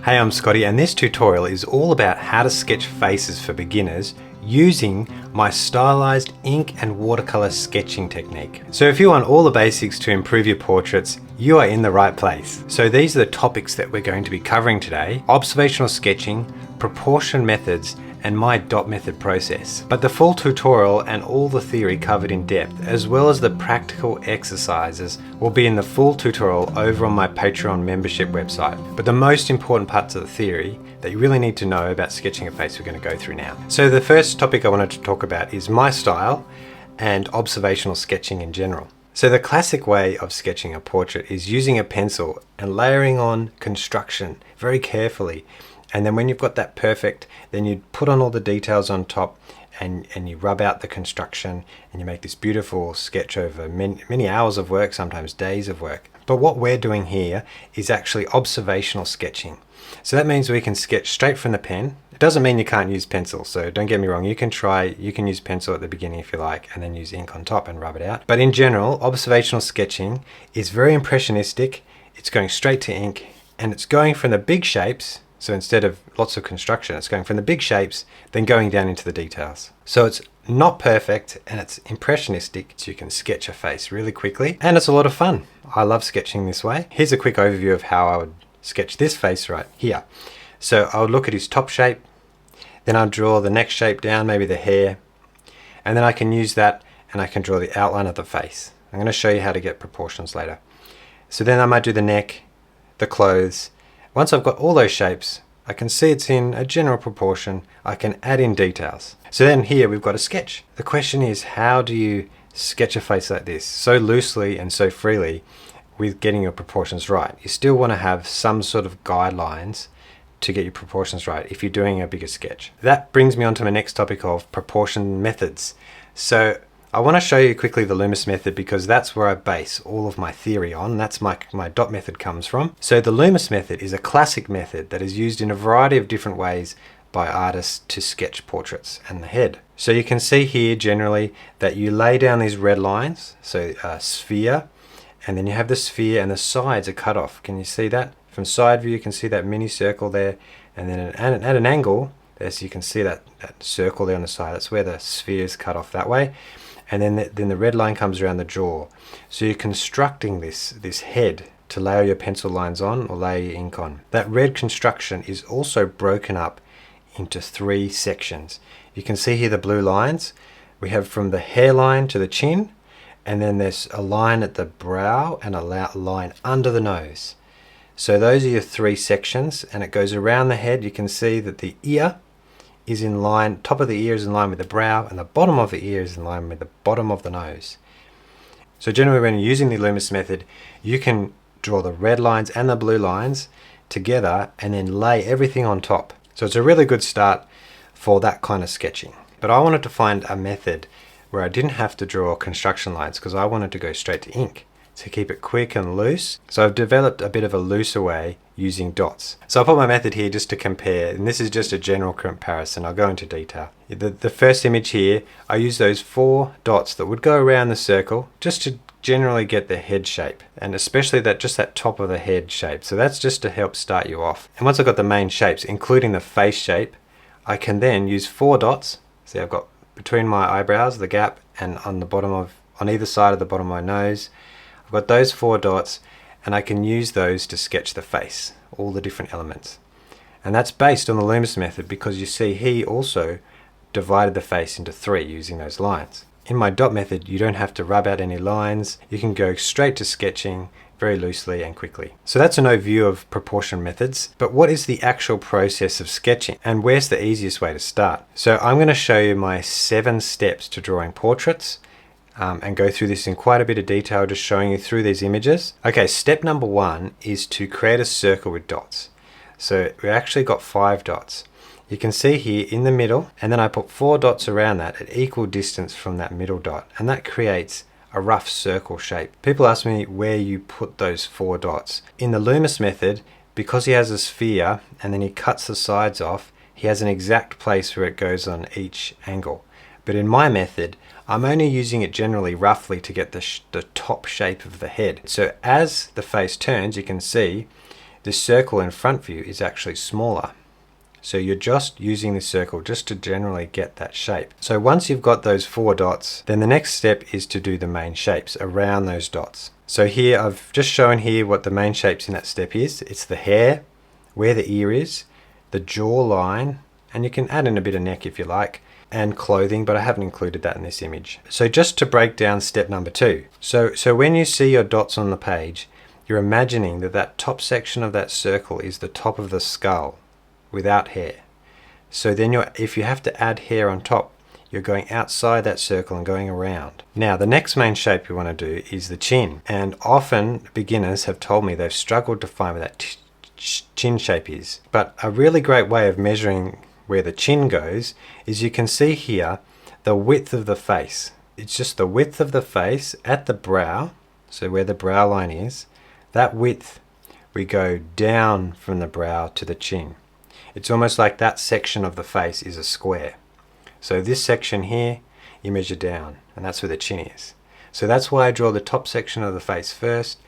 Hey, I'm Scotty, and this tutorial is all about how to sketch faces for beginners using my stylized ink and watercolor sketching technique. So if you want all the basics to improve your portraits, you are in the right place. So these are the topics that we're going to be covering today: observational sketching, proportion methods, and my dot method process. But the full tutorial and all the theory covered in depth, as well as the practical exercises, will be in the full tutorial over on my Patreon membership website. But the most important parts of the theory that you really need to know about sketching a face we're going to go through now. So the first topic I wanted to talk about is my style and observational sketching in general. So the classic way of sketching a portrait is using a pencil and layering on construction very carefully. And then when you've got that perfect, then you put on all the details on top and you rub out the construction and you make this beautiful sketch over many hours of work, sometimes days of work. But what we're doing here is actually observational sketching. So that means we can sketch straight from the pen. It doesn't mean you can't use pencil, so don't get me wrong. You can use pencil at the beginning if you like, and then use ink on top and rub it out. But in general, observational sketching is very impressionistic. It's going straight to ink, and it's going from the big shapes. So instead of lots of construction, it's going from the big shapes, then going down into the details. So it's not perfect and it's impressionistic, so you can sketch a face really quickly, and it's a lot of fun. I love sketching this way. Here's a quick overview of how I would sketch this face right here. So I would look at his top shape, then I'll draw the next shape down, maybe the hair, and then I can use that and I can draw the outline of the face. I'm going to show you how to get proportions later. So then I might do the neck, the clothes. Once I've got all those shapes, I can see it's in a general proportion. I can add in details. So then here we've got a sketch. The question is, how do you sketch a face like this so loosely and so freely with getting your proportions right? You still want to have some sort of guidelines to get your proportions right if you're doing a bigger sketch. That brings me on to my next topic of proportion methods. So I want to show you quickly the Loomis method because that's where I base all of my theory on. That's my dot method comes from. So the Loomis method is a classic method that is used in a variety of different ways by artists to sketch portraits and the head. So you can see here generally that you lay down these red lines, so a sphere, and then you have the sphere and the sides are cut off. Can you see that? From side view you can see that mini circle there, and then at an angle, as you can see that circle there on the side, that's where the sphere is cut off that way. And then the red line comes around the jaw. So you're constructing this head to layer your pencil lines on or layer your ink on. That red construction is also broken up into 3 sections. You can see here the blue lines. We have from the hairline to the chin, and then there's a line at the brow and a line under the nose. So those are your 3 sections, and it goes around the head. You can see that the ear is in line, top of the ear is in line with the brow, and the bottom of the ear is in line with the bottom of the nose. So generally when you're using the Loomis method, you can draw the red lines and the blue lines together and then lay everything on top. So it's a really good start for that kind of sketching. But I wanted to find a method where I didn't have to draw construction lines because I wanted to go straight to ink to keep it quick and loose. So I've developed a bit of a looser way using dots. So I'll put my method here just to compare, and this is just a general comparison. I'll go into detail. The first image here, I use those 4 dots that would go around the circle just to generally get the head shape, and especially that top of the head shape. So that's just to help start you off. And once I've got the main shapes, including the face shape, I can then use 4 dots. See, I've got between my eyebrows, the gap, and on either side of the bottom of my nose, I've got those 4 dots, and I can use those to sketch the face, all the different elements. And that's based on the Loomis method because you see he also divided the face into 3 using those lines. In my dot method, you don't have to rub out any lines. You can go straight to sketching very loosely and quickly. So that's an overview of proportion methods, but what is the actual process of sketching and where's the easiest way to start? So I'm going to show you my 7 steps to drawing portraits. And go through this in quite a bit of detail, just showing you through these images. Okay, step number 1 is to create a circle with dots. So we actually got 5 dots. You can see here in the middle, and then I put 4 dots around that at equal distance from that middle dot, and that creates a rough circle shape. People ask me where you put those 4 dots. In the Loomis method, because he has a sphere and then he cuts the sides off, he has an exact place where it goes on each angle. But in my method, I'm only using it generally roughly to get the top shape of the head. So as the face turns, you can see this circle in front view is actually smaller. So you're just using this circle just to generally get that shape. So once you've got those 4 dots, then the next step is to do the main shapes around those dots. So here I've just shown here what the main shapes in that step is. It's the hair, where the ear is, the jawline, and you can add in a bit of neck if you like, and clothing, but I haven't included that in this image. So just to break down step number 2. So when you see your dots on the page, you're imagining that that top section of that circle is the top of the skull without hair. So then if you have to add hair on top, you're going outside that circle and going around. Now the next main shape you want to do is the chin, and often beginners have told me they've struggled to find where that chin shape is. But a really great way of measuring where the chin goes is you can see here the width of the face. It's just the width of the face at the brow, so where the brow line is, that width, we go down from the brow to the chin. It's almost like that section of the face is a square. So this section here, you measure down, and that's where the chin is. So that's why I draw the top section of the face first,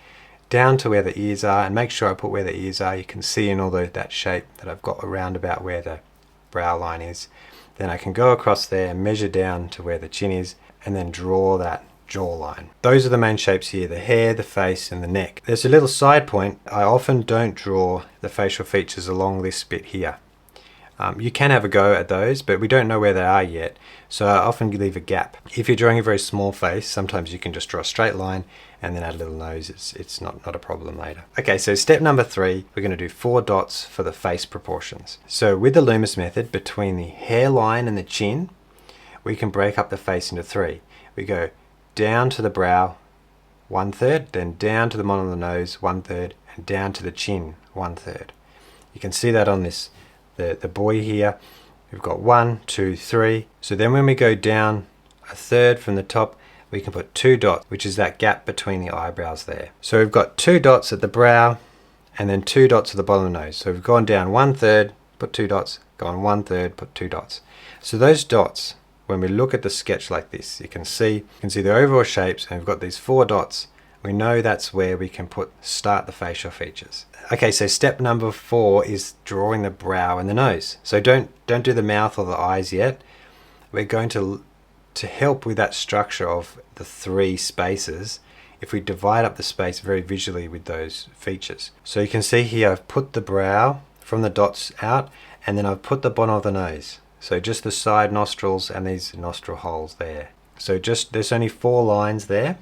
down to where the ears are, and make sure I put where the ears are. You can see in all that shape that I've got around about where the brow line is. Then I can go across there and measure down to where the chin is, and then draw that jawline. Those are the main shapes here: the hair, the face, and the neck. There's a little side point. I often don't draw the facial features along this bit here. You can have a go at those, but we don't know where they are yet, so I often leave a gap. If you're drawing a very small face, sometimes you can just draw a straight line and then add a little nose. It's not a problem later. Okay, so step number 3, we're going to do 4 dots for the face proportions. So with the Loomis method, between the hairline and the chin, we can break up the face into 3. We go down to the brow 1/3, then down to the bottom of the nose 1/3, and down to the chin 1/3. You can see that on this, the boy here. We've got 1, 2, 3. So then when we go down 1/3 from the top, we can put 2 dots, which is that gap between the eyebrows there. So we've got 2 dots at the brow, and then 2 dots at the bottom of the nose. So we've gone down 1/3, put 2 dots, gone 1/3, put 2 dots. So those dots, when we look at the sketch like this, you can see the overall shapes, and we've got these 4 dots. We know that's where we can start the facial features. Okay, so step number 4 is drawing the brow and the nose. So don't do the mouth or the eyes yet. We're going to help with that structure of the 3 spaces, if we divide up the space very visually with those features. So you can see here I've put the brow from the dots out, and then I've put the bottom of the nose. So just the side nostrils and these nostril holes there. So there's only 4 lines there.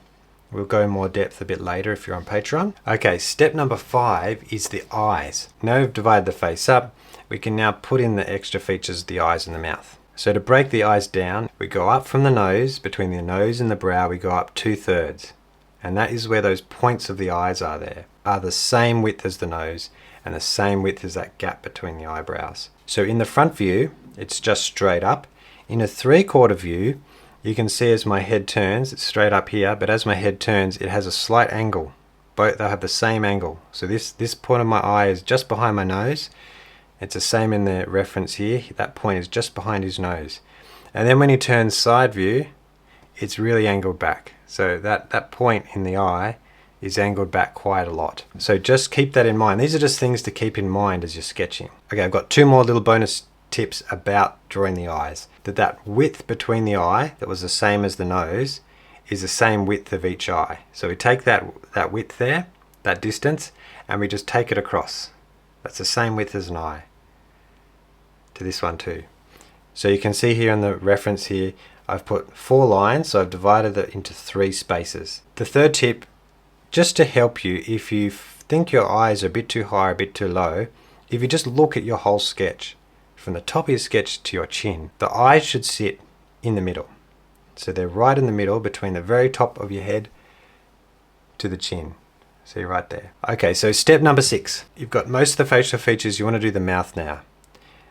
We'll go in more depth a bit later if you're on Patreon. Okay, step number 5 is the eyes. Now we've divided the face up, we can now put in the extra features, the eyes and the mouth. So to break the eyes down, we go up from the nose, between the nose and the brow, we go up 2/3. And that is where those points of the eyes are there, are the same width as the nose and the same width as that gap between the eyebrows. So in the front view, it's just straight up. In a 3/4 view, you can see as my head turns, it's straight up here, but as my head turns, it has a slight angle. Both, they'll have the same angle. So this point of my eye is just behind my nose. It's the same in the reference here. That point is just behind his nose. And then when he turns side view, it's really angled back. So that point in the eye is angled back quite a lot. So just keep that in mind. These are just things to keep in mind as you're sketching. Okay, I've got 2 more little bonus tips about drawing the eyes. That width between the eye, that was the same as the nose, is the same width of each eye. So we take that width there, that distance, and we just take it across. That's the same width as an eye to this one too. So you can see here in the reference here, I've put 4 lines, so I've divided it into 3 spaces. The third tip, just to help you, if you think your eyes are a bit too high or a bit too low, if you just look at your whole sketch, from the top of your sketch to your chin, the eyes should sit in the middle. So they're right in the middle between the very top of your head to the chin. See right there. Okay, so step number 6. You've got most of the facial features. You want to do the mouth now.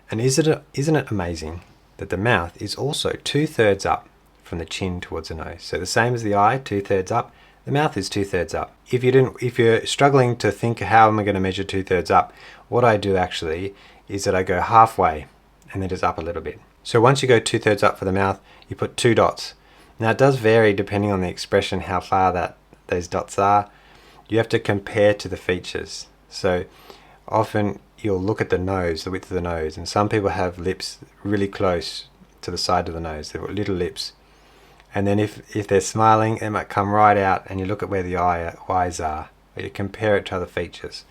And isn't it amazing that the mouth is also 2/3 up from the chin towards the nose? So the same as the eye, 2/3 up. The mouth is 2/3 up. If you're struggling to think how am I going to measure 2/3 up, what I do actually is that I go halfway and then just up a little bit. So once you go 2/3 up for the mouth, you put 2 dots. Now it does vary depending on the expression how far those dots are. You have to compare to the features. So often you'll look at the nose, the width of the nose, and some people have lips really close to the side of the nose. They've got little lips. And then if they're smiling, it might come right out, and you look at where the eyes are, or you compare it to other features.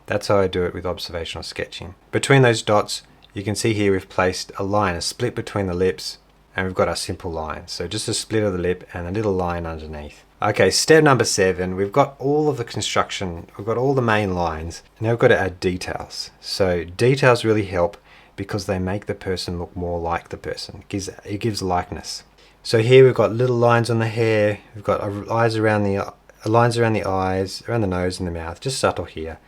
That's how I do it with observational sketching. Between those dots, you can see here we've placed a line, a split between the lips, and we've got our simple line. So just a split of the lip and a little line underneath. Okay, step number 7, we've got all of the construction, we've got all the main lines. Now we've got to add details. So details really help because they make the person look more like the person. It gives likeness. So here we've got little lines on the hair, we've got lines around the eyes, around the nose and the mouth, just subtle here.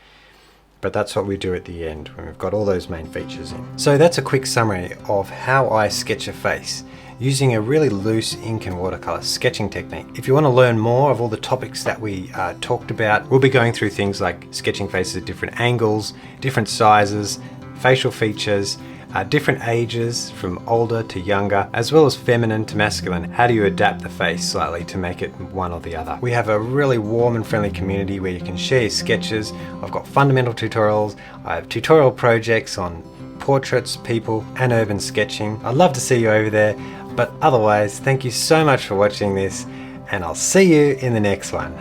But that's what we do at the end when we've got all those main features in. So that's a quick summary of how I sketch a face using a really loose ink and watercolor sketching technique. If you want to learn more of all the topics that we talked about, we'll be going through things like sketching faces at different angles, different sizes, facial features, different ages from older to younger, as well as feminine to masculine. How do you adapt the face slightly to make it one or the other? We have a really warm and friendly community where you can share your sketches. I've got fundamental tutorials, I have tutorial projects on portraits, people, and urban sketching. I'd love to see you over there, but otherwise, thank you so much for watching this, and I'll see you in the next one.